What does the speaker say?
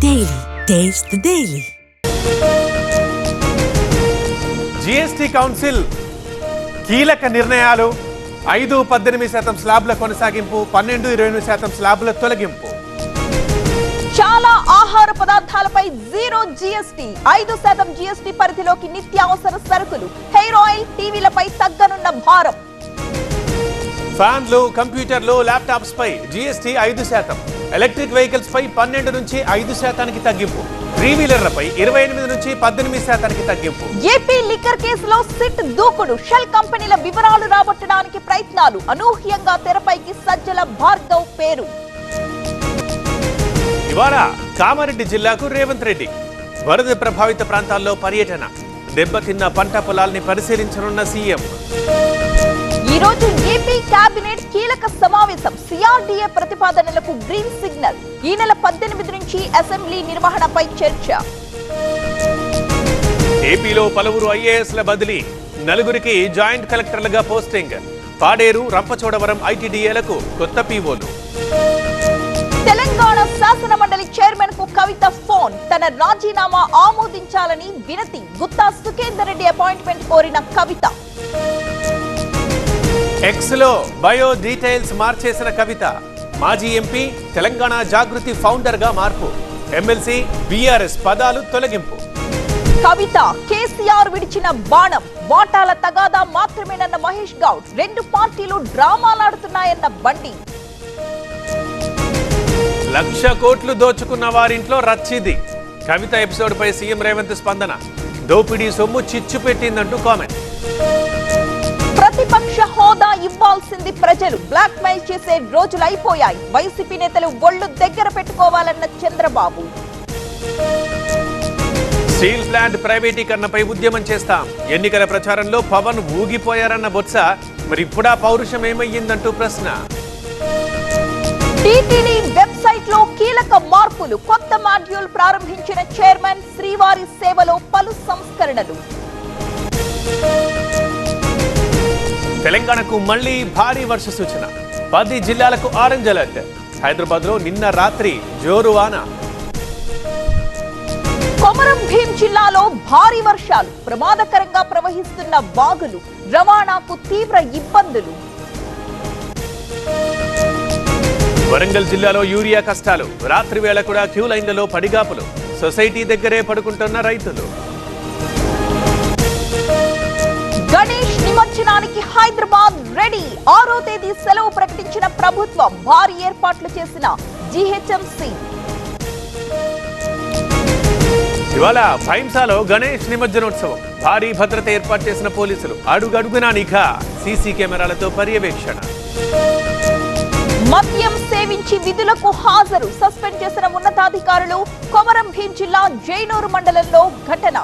Daily. Taste the Daily. GST council కీలక నిర్ణయాలు 5-18% స్లాబ్ల కొనసాగింపు 12-28% స్లాబ్ల తొలగింపు. చాలా ఆహార పదార్థాలపై 0 జీఎస్టీ 5% జీఎస్టీ పరిధిలోకి నిత్యావసర సరుకులు హెయిర్ ఆయిల్ టీవీలపై తగ్గనున్న భారం. ఫ్యాన్లు కంప్యూటర్లు ల్యాప్టాప్స్ పై జీఎస్టీ 5%, ఎలక్ట్రిక్ వెహికల్స్ పై 12 నుంచి 5% తగ్గింపు, 3 వీలర్లపై 28 నుంచి 18% తగ్గింపు. ఏపీ లిక్కర్ కేసులో సిట్ దూకుడు, షెల్ కంపెనీల వివరాలు రాబట్టడానికి ప్రయత్నాలు, అనూహ్యంగా తెరపైకి సజ్జల భార్గవ్ పేరు. ఇవాళ కామారెడ్డి జిల్లాకు రేవంత్ రెడ్డి వరద ప్రభావిత ప్రాంతాల్లో పర్యటన, దెబ్బతిన్న పంట పొలాల్ని పరిశీలించనున్న సీఎం. ఈ రోజు ఏపీ కేబినెట్ కీలక సమావేశం, సిఆర్డీఏ ప్రతిపాదనలకు గ్రీన్ సిగ్నల్. ఈ నెల 18 నుంచి అసెంబ్లీ నిర్వహణపై చర్చ. ఏపీలో పలువురు ఐఏఎస్ల బదిలీ, 4గురికి జాయింట్ కలెక్టర్లుగా పోస్టింగ్. పాడేరు, రంపచోడవరం ఐటీడీఏలకు కొత్త పీఓలు. తెలంగాణ శాసన మండలి చైర్మన్ కు కవిత ఫోన్, తన రాజీనామా ఆమోదించాలని వినతి. గుత్తా సుఖేందర్ రెడ్డి అపాయింట్మెంట్ కోరిన కవిత. ఎక్స్ లో బయో డీటెయిల్స్ మార్చేసిన కవిత, మాజీ ఎంపీ, తెలంగాణ జాగృతి ఫౌండర్ గా మార్పు, ఎమ్మెల్సీ బీఆర్ఎస్ పదాలు తొలగింపు. కవిత కేసీఆర్ విడిచిన బాణం, వాటాల తగాదా మాత్రమేనన్న మహేష్ గౌడ్, 2 పార్టీలు డ్రామాలాడుతున్నాయన్న బండి. 1,00,000 కోట్లు దోచుకున్న వారింట్లో రచ్చిది. కవిత ఎపిసోడ్ పై సీఎం రేవంత్ స్పందన, దోపిడీ సొమ్ము చిచ్చు పెట్టిందంటూ కామెంట్. ప్రతిపక్ష హోదా ఇవ్వాల్సింది ప్రజలు, బ్లాక్ మెయిల్ చేసే రోజులు అయిపోయాయి. వైసీపీ నేతలు ఒళ్ళు దగ్గర పెట్టుకోవాలన్న చంద్రబాబు. స్టీల్ ప్లాంట్ ప్రైవేటీకరణపై ఉద్యమం చేస్తాం, ఎన్నికల ప్రచారంలో పవన్ ఊగిపోయారన్న బొత్స, మరి ఇప్పుడా పౌరుషం ఏమయ్యిందంటూ ప్రశ్న. టీటీడీ వెబ్సైట్ లో కీలక మార్పులు, కొత్త మాడ్యూల్ ప్రారంభించిన చైర్మన్, శ్రీవారి సేవలో పలు సంస్కరణలు. తెలంగాణకు మళ్లీ భారీ వర్ష సూచన, 10 జిల్లాలకు ఆరెంజ్ అలర్ట్. హైదరాబాద్ లో నిన్న రాత్రి జోరు వాన. కొమరం భీం జిల్లాలో భారీ వర్షాలు, ప్రమాదకరంగా ప్రవహిస్తున్న వాగులు, రవాణాకు తీవ్ర ఇబ్బందులు. వరంగల్ జిల్లాలో యూరియా కష్టాలు, రాత్రి వేళ కూడా క్యూ లైన్లలో పడిగాపులు, సొసైటీ దగ్గరే పడుకుంటున్న రైతులు. గణేష్ నిమజ్జనానికి హైదరాబాద్ రెడీ, 6వ తేదీ సెలవు ప్రకటించిన ప్రభుత్వం, భారీ ఏర్పాట్లు చేసిన జీహెచ్ఎంసీ. ఇవాళ భైంసాలో గణేష్ నిమజ్జనోత్సవం, భారీ భద్రత ఏర్పాటు చేసిన పోలీసులు, అడుగడుగునా నిఘా, సీసీ కెమెరాలతో పర్యవేక్షణ. మద్యం సేవించి విధులకు హాజరు, సస్పెండ్ చేసిన ఉన్నతాధికారులు. కొమరం భీం జిల్లా జైనూరు మండలంలో ఘటన.